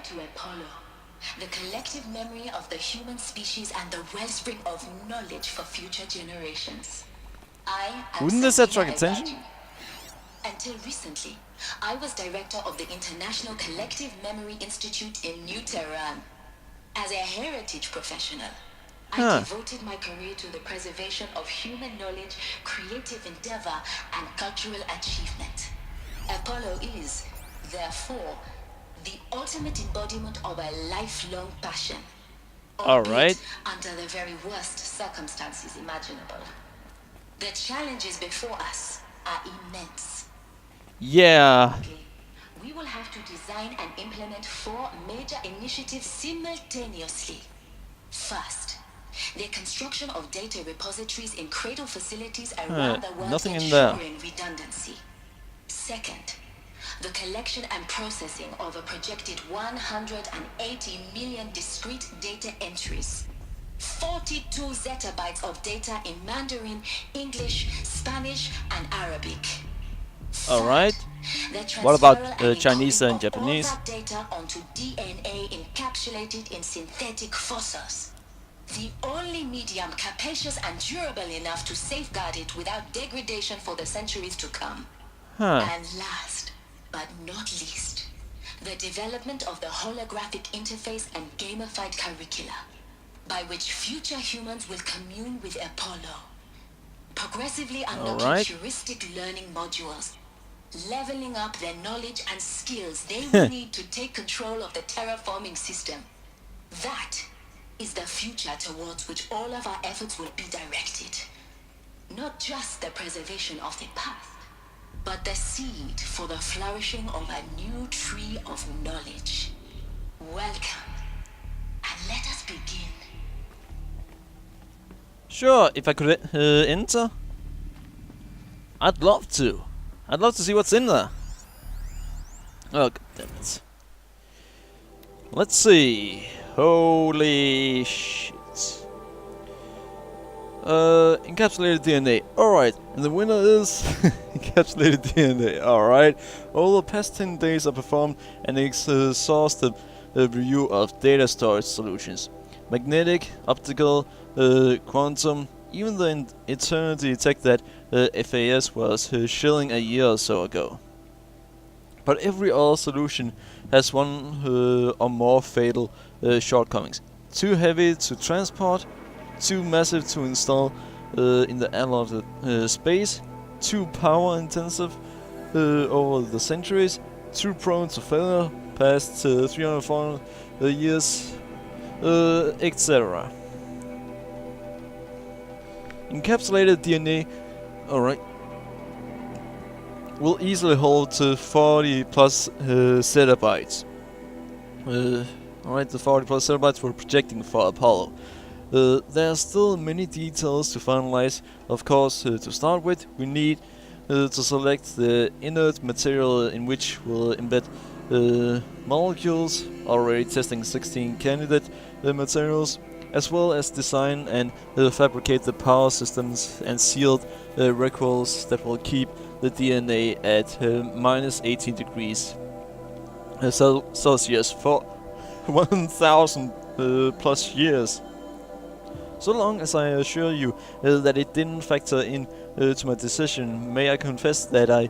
to Apollo, the collective memory of the human species and the wellspring of knowledge for future generations. I am Wouldn't this attract Sabina attention? Elaji. Until recently, I was director of the International Collective Memory Institute in New Tehran. As a heritage professional, I devoted my career to the preservation of human knowledge, creative endeavor, and cultural achievement. Apollo is, therefore, the ultimate embodiment of a lifelong passion, Alright. albeit under the very worst circumstances imaginable. The challenges before us are immense. Yeah. We will have to design and implement 4 major initiatives simultaneously. First, the construction of data repositories in cradle facilities around the world, nothing in there. ensuring redundancy. Second, the collection and processing of a projected 180 million discrete data entries. 42 zettabytes of data in Mandarin, English, Spanish, and Arabic. Alright. The What about transferal and Chinese encoding and of Japanese? all that data onto DNA encapsulated in synthetic fossils. The only medium capacious and durable enough to safeguard it without degradation for the centuries to come. And last, but not least, the development of the holographic interface and gamified curricula, by which future humans will commune with Apollo, progressively unlocking Alright. heuristic learning modules, leveling up their knowledge and skills they will need to take control of the terraforming system. That is the future towards which all of our efforts will be directed. Not just the preservation of the past, but the seed for the flourishing of a new tree of knowledge. Welcome, and let us begin. Sure, if I could enter. I'd love to. I'd love to see what's in there. Oh, god damn it. Let's see. Holy shit. Encapsulated DNA. Alright, and the winner is encapsulated DNA. Alright. Over the past 10 days I performed an exhaustive review of data storage solutions. Magnetic, optical, quantum, even the eternity tech that FAS was shilling a year or so ago. But every other solution has one or more fatal shortcomings. Too heavy to transport, too massive to install in the allotted space, too power intensive over the centuries, too prone to failure past 300 400 years, etc. Encapsulated DNA, alright, will easily hold 40 plus zettabytes. Alright, the 40 plus zettabytes we're projecting for Apollo. There are still many details to finalize. Of course, to start with, we need to select the inert material in which we'll embed molecules, already testing 16 candidate materials, as well as design and fabricate the power systems and sealed recoils that will keep the DNA at minus 18 degrees Celsius for 1000 plus years. So long as I assure you that it didn't factor in to my decision, may I confess that I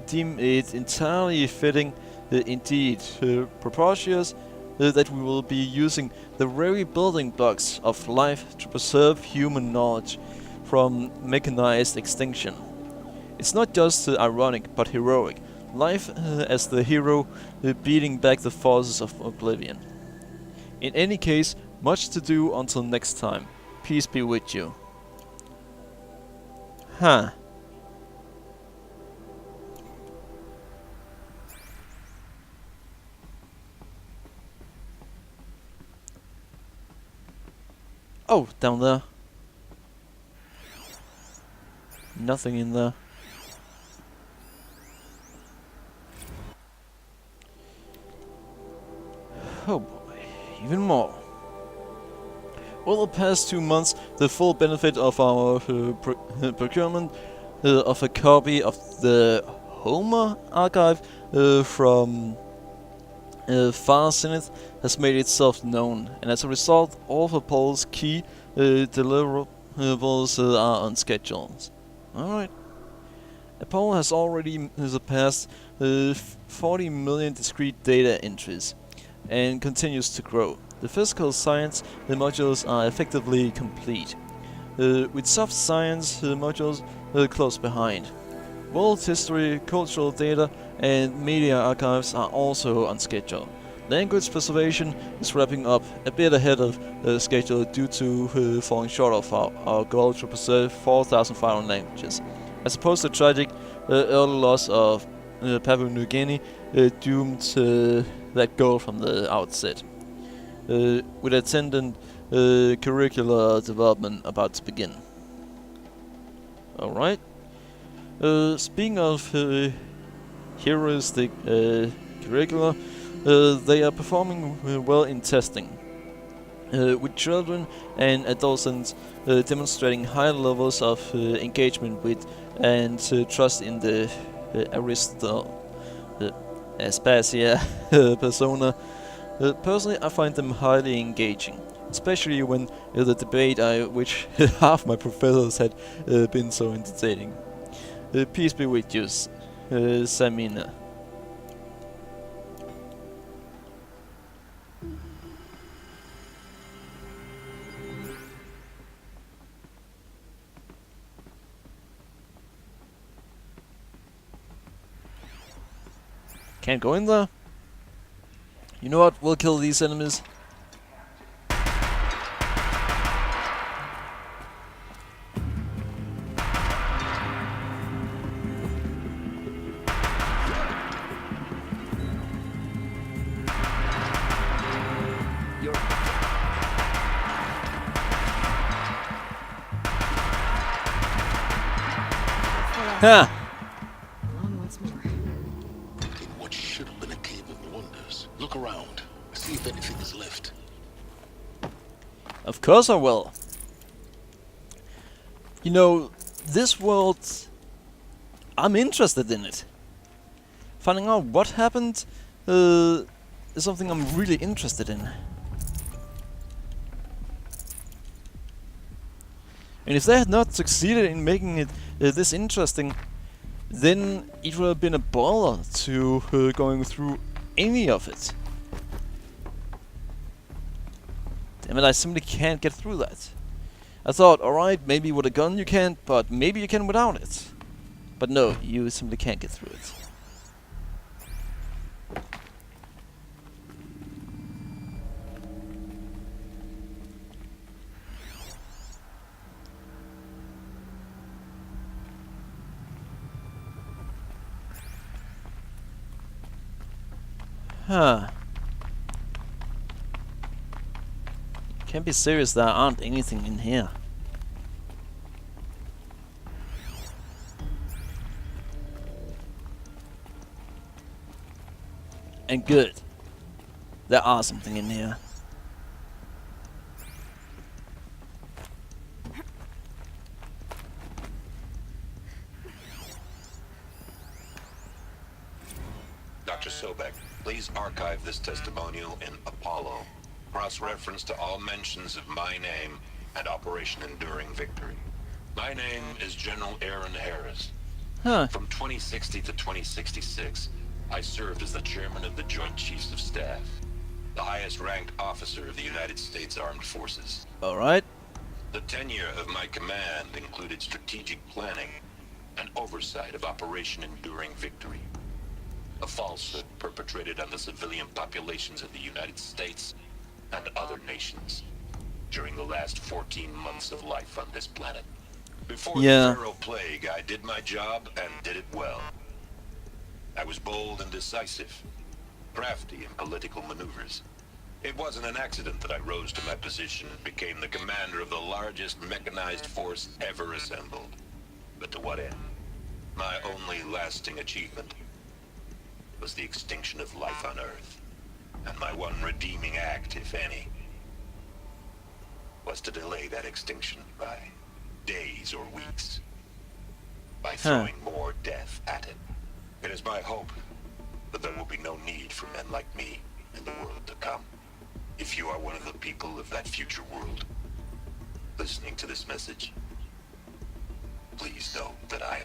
deem it entirely fitting, indeed preposterous, that we will be using the very building blocks of life to preserve human knowledge from mechanized extinction. It's not just ironic, but heroic. Life as the hero beating back the forces of oblivion. In any case, much to do until next time. Peace be with you. Huh. Oh, down there. Nothing in there. Oh boy, even more. Over the past 2 months, the full benefit of our procurement of a copy of the Homer archive from Far Zenith has made itself known, and as a result, all of Apollo's key deliverables are on schedules. Alright. Apollo has already surpassed 40 million discrete data entries, and continues to grow. The physical science modules are effectively complete, with soft science modules close behind. World history, cultural data, and media archives are also on schedule. Language preservation is wrapping up a bit ahead of schedule due to falling short of our goal to preserve 4,500 languages, as opposed to tragic early loss of Papua New Guinea doomed that goal from the outset, with attendant curricular development about to begin. Alright. Speaking of heuristic curricula, they are performing well in testing, with children and adolescents demonstrating high levels of engagement with and trust in the Aspasia persona. Personally, I find them highly engaging, especially when the debate which half my professors had been so entertaining. Peace be with you, Samina. Can't go in there? You know what? We'll kill these enemies. Ha! Along once more. In what should have been a cave of wonders. Look around. See if anything is left. Of course I will. You know, this world, I'm interested in it. Finding out what happened is something I'm really interested in. And if they had not succeeded in making it this interesting, then it would have been a bother to going through any of it. Damn it, I simply can't get through that. I thought, alright, maybe with a gun you can't, but maybe you can without it. But no, you simply can't get through it. Huh. Can't be serious, there aren't anything in here. And good. There are something in here. Dr. Sobek, please archive this testimonial in Apollo. Cross-reference to all mentions of my name and Operation Enduring Victory. My name is General Aaron Harris. Huh. From 2060 to 2066, I served as the chairman of the Joint Chiefs of Staff, the highest-ranked officer of the United States Armed Forces. Alright. The tenure of my command included strategic planning and oversight of Operation Enduring Victory, a falsehood perpetrated on the civilian populations of the United States and other nations during the last 14 months of life on this planet. Before the Pharaoh Plague, I did my job and did it well. I was bold and decisive, crafty in political maneuvers. It wasn't an accident that I rose to my position and became the commander of the largest mechanized force ever assembled. But to what end? My only lasting achievement was the extinction of life on Earth. And my one redeeming act, if any, was to delay that extinction by days or weeks, by throwing more death at it. It is my hope that there will be no need for men like me in the world to come. If you are one of the people of that future world listening to this message, please know that I